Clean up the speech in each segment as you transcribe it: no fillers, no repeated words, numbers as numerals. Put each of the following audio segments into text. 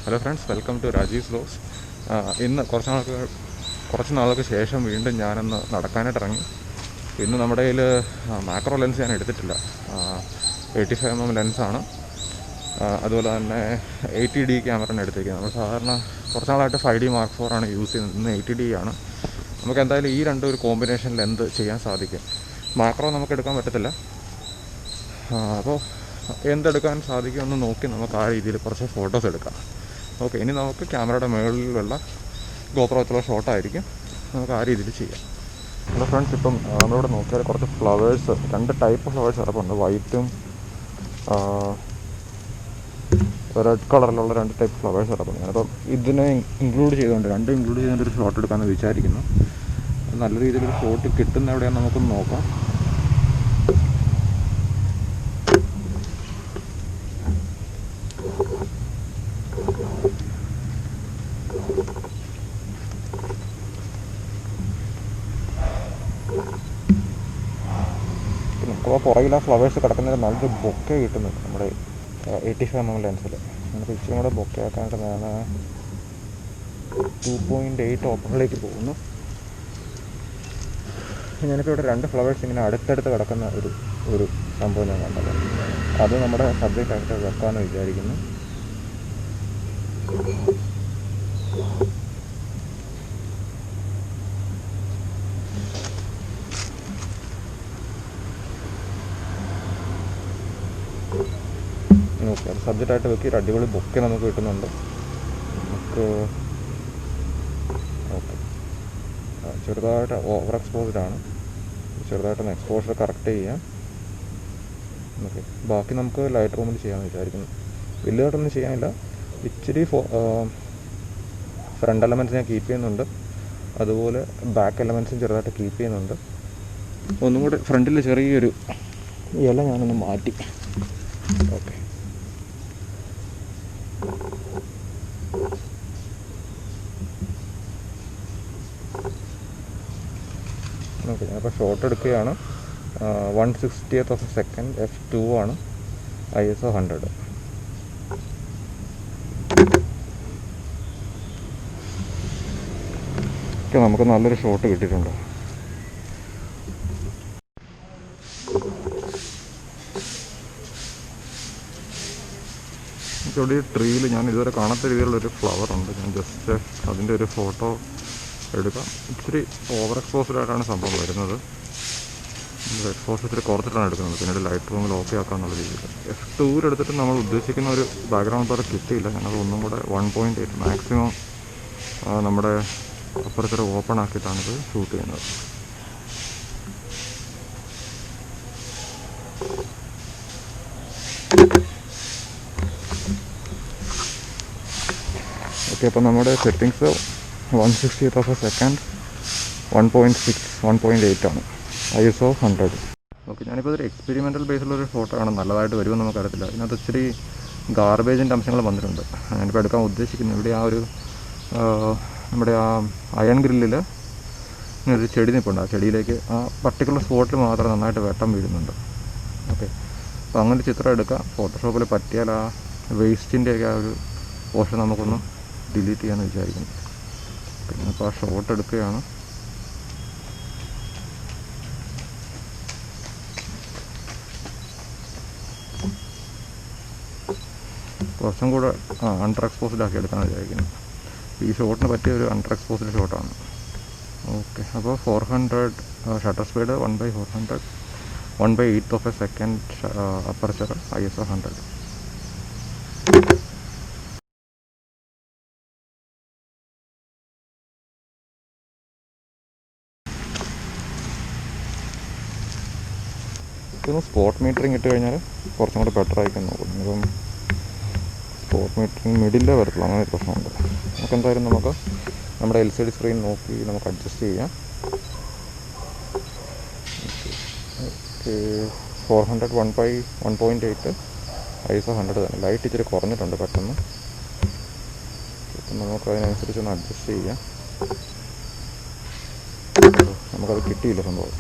Hello friends, welcome to Rajeev's vlogs. ഇന്ന് കുറച്ച് നാൾക്ക് ശേഷം വീണ്ടും ഞാനൊന്ന് നടക്കാനായിട്ട് ഇറങ്ങി. ഇന്ന് നമ്മുടെ കയ്യിൽ മാക്രോ ലെൻസ് ഞാൻ എടുത്തിട്ടില്ല. 85mm ലെൻസാണ്. അതുപോലെ തന്നെ 80D ക്യാമറയാണ് എടുത്തിരിക്കുന്നത്. നമ്മൾ സാധാരണ കുറച്ച് നാളായിട്ട് 5D Mark IV ആണ് യൂസ് ചെയ്യുന്നത്. ഇന്ന് 80D ആണ്. നമുക്ക് എന്തായാലും ഈ രണ്ടും ഒരു കോമ്പിനേഷനിൽ എന്ത് ചെയ്യാൻ സാധിക്കും. മാക്രോ നമുക്ക് എടുക്കാൻ പറ്റത്തില്ല. അപ്പോൾ എന്തെടുക്കാൻ സാധിക്കുമെന്ന് നോക്കി നമുക്ക് ആ രീതിയിൽ കുറച്ച് ഫോട്ടോസ് എടുക്കാം. ഓക്കെ, ഇനി നമുക്ക് ക്യാമറയുടെ മുകളിലുള്ള ഗോപ്രോ വെച്ചുള്ള ഷോട്ടായിരിക്കും. നമുക്ക് ആ രീതിയിൽ ചെയ്യാം. ഹലോ ഫ്രണ്ട്സ്, ഇപ്പം നമ്മളിവിടെ നോക്കിയാൽ കുറച്ച് ഫ്ലവേഴ്സ്, 2 ടൈപ്പ് ഫ്ലവേഴ്സ് കിടപ്പുണ്ട്. വൈറ്റും റെഡ് കളറിലുള്ള 2 ടൈപ്പ് ഫ്ലവേഴ്സ് കിടപ്പുണ്ട്. അപ്പം ഇതിനെ ഇൻക്ലൂഡ് ചെയ്തുകൊണ്ട് രണ്ടും ഇൻക്ലൂഡ് ചെയ്തുകൊണ്ട് ഒരു ഷോട്ട് എടുക്കാമെന്ന് വിചാരിക്കുന്നു. നല്ല രീതിയിലൊരു ഷോട്ട് കിട്ടുന്ന എവിടെയാണെന്ന് നമുക്കൊന്ന് നോക്കാം. നമുക്കപ്പോൾ പുറകിൽ ആ ഫ്ലവേഴ്സ് കിടക്കുന്നതിന് നല്ലൊരു ബൊക്കെ കിട്ടുന്നുണ്ട് നമ്മുടെ 85mm ലെൻസിൽ. നമുക്ക് ഇച്ചിരി കൂടെ ബൊക്കെ ആക്കാനായിട്ട് ഞാൻ 2.8 ഓപ്പണിലേക്ക് പോകുന്നു. ഞാനിപ്പോൾ ഇവിടെ 2 ഫ്ലവേഴ്സ് ഇങ്ങനെ അടുത്തടുത്ത് കിടക്കുന്ന ഒരു സംഭവം ഞാൻ കണ്ടത്. അത് നമ്മുടെ സബ്ജക്റ്റ് ആയിട്ട് വെക്കാമെന്ന് വിചാരിക്കുന്നു. ഓക്കെ, അത് സബ്ജക്റ്റായിട്ട് വെക്കി ഒരു അടിപൊളി ബൊക്കെ നമുക്ക് കിട്ടുന്നുണ്ട്. നമുക്ക് ഓക്കെ, ചെറുതായിട്ട് ഓവർ എക്സ്പോസ്ഡാണ്. ചെറുതായിട്ടൊന്ന് എക്സ്പോഷർ കറക്റ്റ് ചെയ്യാം. ഓക്കെ, ബാക്കി നമുക്ക് ലൈറ്റ് റൂമിൽ ചെയ്യാമെന്ന് വിചാരിക്കുന്നു. വലിയതായിട്ടൊന്നും ചെയ്യാനില്ല. ഇച്ചിരി ഫ്രണ്ട് എലമെൻറ്റ്സ് ഞാൻ കീപ്പ് ചെയ്യുന്നുണ്ട്. അതുപോലെ ബാക്ക് എലമെൻറ്റ്സും ചെറുതായിട്ട് കീപ്പ് ചെയ്യുന്നുണ്ട്. ഒന്നും കൂടെ ഫ്രണ്ടിൽ ചെറിയൊരു ഇല ഞാനൊന്ന് മാറ്റി. ഓക്കെ, ഓക്കെ, ഞാനിപ്പോൾ ഷോട്ട് എടുക്കുകയാണ്. 1/60th സെക്കൻഡ് f2 ആണ്. ISO 100. ഓക്കെ, നമുക്ക് നല്ലൊരു ഷോട്ട് കിട്ടിയിട്ടുണ്ട്. ഇവിടെ ഈ ട്രീയിൽ ഞാൻ ഇതുവരെ കാണാത്ത രീതിയിലുള്ളൊരു ഫ്ലവർ ഉണ്ട്. ഞാൻ ജസ്റ്റ് അതിൻ്റെ ഒരു ഫോട്ടോ എടുക്കാം. ഇച്ചിരി ഓവർ എക്സ്പോസ്ഡ് ആയിട്ടാണ് സംഭവം വരുന്നത്. എക്സ്പോസ് ഇച്ചിരി കുറച്ചിട്ടാണ് എടുക്കുന്നത്. പിന്നീട് ലൈറ്റ് റൂമിൽ ഓക്കെ ആക്കാമെന്നുള്ള രീതിയിൽ f2 എടുത്തിട്ട് നമ്മൾ ഉദ്ദേശിക്കുന്ന ഒരു ബാക്ക്ഗ്രൗണ്ട് പോലെ കിട്ടിയില്ല. ഞങ്ങൾ ഒന്നും കൂടെ 1.8 മാക്സിമം നമ്മുടെ അപ്പുറത്തൊരു ഓപ്പൺ ആക്കിയിട്ടാണിത് ഷൂട്ട് ചെയ്യുന്നത്. ഓക്കെ, അപ്പോൾ നമ്മുടെ സെറ്റിങ്സ് 1/60th സെക്കൻഡ് 1.6 1.8 ആണ്. ISO 100. ഓക്കെ, ഞാനിപ്പോൾ ഒരു എക്സ്പെരിമെൻ്റൽ ബേസിലുള്ളൊരു ഫോട്ടോ ആണ്. നല്ലതായിട്ട് വരുമെന്ന് നമുക്കറിയത്തില്ല. ഇതിനകത്ത് ഇച്ചിരി ഗാർബേജിൻ്റെ അംശങ്ങൾ വന്നിട്ടുണ്ട്. ഞാനിപ്പോൾ എടുക്കാൻ ഉദ്ദേശിക്കുന്നു. ഇവിടെ ആ ഒരു നമ്മുടെ ആ അയൺ ഗ്രില്ലിൽ ഒരു ചെടി നിൽപ്പുണ്ട്. ആ ചെടിയിലേക്ക് ആ പർട്ടിക്കുലർ സ്പോട്ടിൽ മാത്രം നന്നായിട്ട് വെട്ടം വീഴുന്നുണ്ട്. ഓക്കെ, അപ്പോൾ അങ്ങനെ ചിത്രം എടുക്കാം. ഫോട്ടോഷോപ്പിൽ പറ്റിയാൽ ആ വേസ്റ്റിൻ്റെയൊക്കെ ആ ഒരു പോർഷൻ നമുക്കൊന്ന് ഡിലീറ്റ് ചെയ്യാമെന്ന് വിചാരിക്കുന്നു. പിന്നെ അപ്പോൾ ആ ഷോട്ട് എടുക്കുകയാണ്. കുറച്ചും കൂടെ അണ്ടർ എക്സ്പോസ്ഡ് ആക്കി എടുക്കാമെന്ന് വിചാരിക്കുന്നു. ഈ ഷോട്ടിന് പറ്റിയ ഒരു അണ്ടർ എക്സ്പോസ്ഡ് ഷോട്ടാണ്. ഓക്കെ, അപ്പോൾ 400 shutter speed 1/400 1/8 second aperture ISO 100. ഇതൊന്ന് സ്പോട്ട് മീറ്ററിങ് ഇട്ട് കഴിഞ്ഞാൽ കുറച്ചും കൂടെ ബെറ്റർ ആയിരിക്കും നോക്കുന്നു. ഇപ്പം സ്പോട്ട് മീറ്ററിങ് മിഡിലേ വരത്തുള്ളൂ. അങ്ങനെ ഒരു പ്രശ്നമുണ്ട്. നമുക്ക് എന്തായാലും നമ്മുടെ LCD സ്ക്രീൻ നോക്കി നമുക്ക് അഡ്ജസ്റ്റ് ചെയ്യാം. ഓക്കെ, 400 1/1.8 ISO 100 തന്നെ. ലൈറ്റ് ഇച്ചിരി കുറഞ്ഞിട്ടുണ്ട് പെട്ടെന്ന്. അപ്പം നമുക്ക് അതിനനുസരിച്ചൊന്ന് അഡ്ജസ്റ്റ് ചെയ്യാം. നമുക്കത് കിട്ടിയില്ല സംഭവം.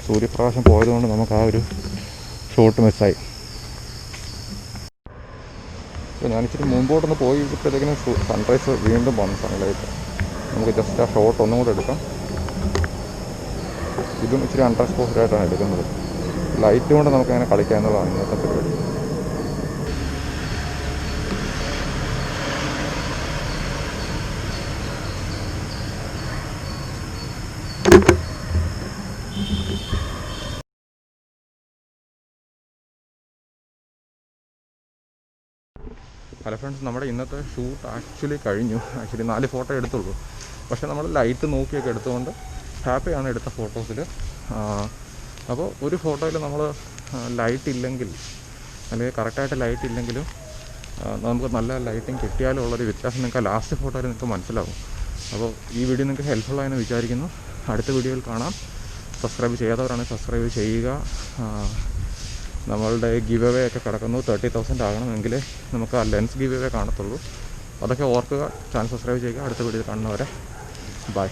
സൂര്യപ്രകാശം പോയതുകൊണ്ട് നമുക്ക് ആ ഒരു ഷോട്ട് മിസ്സായി. അപ്പോൾ ഞാനിച്ചിരി മുമ്പോട്ടൊന്ന് പോയപ്പോഴത്തേക്കിനും സൺറൈസ് വീണ്ടും വന്നു സൺലൈറ്റ്. നമുക്ക് ജസ്റ്റ് ആ ഷോട്ട് ഒന്നും കൂടെ എടുക്കാം. ഇതും ഇച്ചിരി അൺട്രാൻസ്പോസ്ഡ് ആയിട്ടാണ് എടുക്കുന്നത്. ലൈറ്റ് കൊണ്ട് നമുക്കങ്ങനെ കളിക്കുക എന്നുള്ളതാണ് ഇന്നത്തെ പരിപാടി. ഹലോ ഫ്രണ്ട്സ്, നമ്മുടെ ഇന്നത്തെ ഷൂട്ട് ആക്ച്വലി കഴിഞ്ഞു. 4 ഫോട്ടോ എടുത്തുള്ളൂ. പക്ഷേ നമ്മൾ ലൈറ്റ് നോക്കിയൊക്കെ എടുത്തുകൊണ്ട് ഹാപ്പിയാണ് എടുത്ത ഫോട്ടോസിൽ. അപ്പോൾ ഒരു ഫോട്ടോയിൽ നമ്മൾ ലൈറ്റ് ഇല്ലെങ്കിൽ, അല്ലെങ്കിൽ കറക്റ്റായിട്ട് ലൈറ്റ് ഇല്ലെങ്കിലും നമുക്ക് നല്ല ലൈറ്റിങ് കിട്ടിയാലും ഉള്ളൊരു വ്യത്യാസം നിങ്ങൾക്ക് ലാസ്റ്റ് ഫോട്ടോയിൽ നിങ്ങൾക്ക് മനസ്സിലാവും. അപ്പോൾ ഈ വീഡിയോ നിങ്ങൾക്ക് ഹെൽപ്ഫുള്ളായെന്ന് വിചാരിക്കുന്നു. അടുത്ത വീഡിയോയിൽ കാണാം. സബ്സ്ക്രൈബ് ചെയ്യാത്തവരാണെങ്കിൽ സബ്സ്ക്രൈബ് ചെയ്യുക. നമ്മളുടെ ഗിവ് അവേ ഒക്കെ കിടക്കുന്നു. 30,000 ആകണമെങ്കിൽ നമുക്ക് ആ ലെൻസ് ഗിവ് അവേ കാണത്തുള്ളൂ. അതൊക്കെ ഓർക്കുക. ചാനൽ സബ്സ്ക്രൈബ് ചെയ്യുക. അടുത്ത വീഡിയോയിൽ കാണുന്നവരെ ബൈ.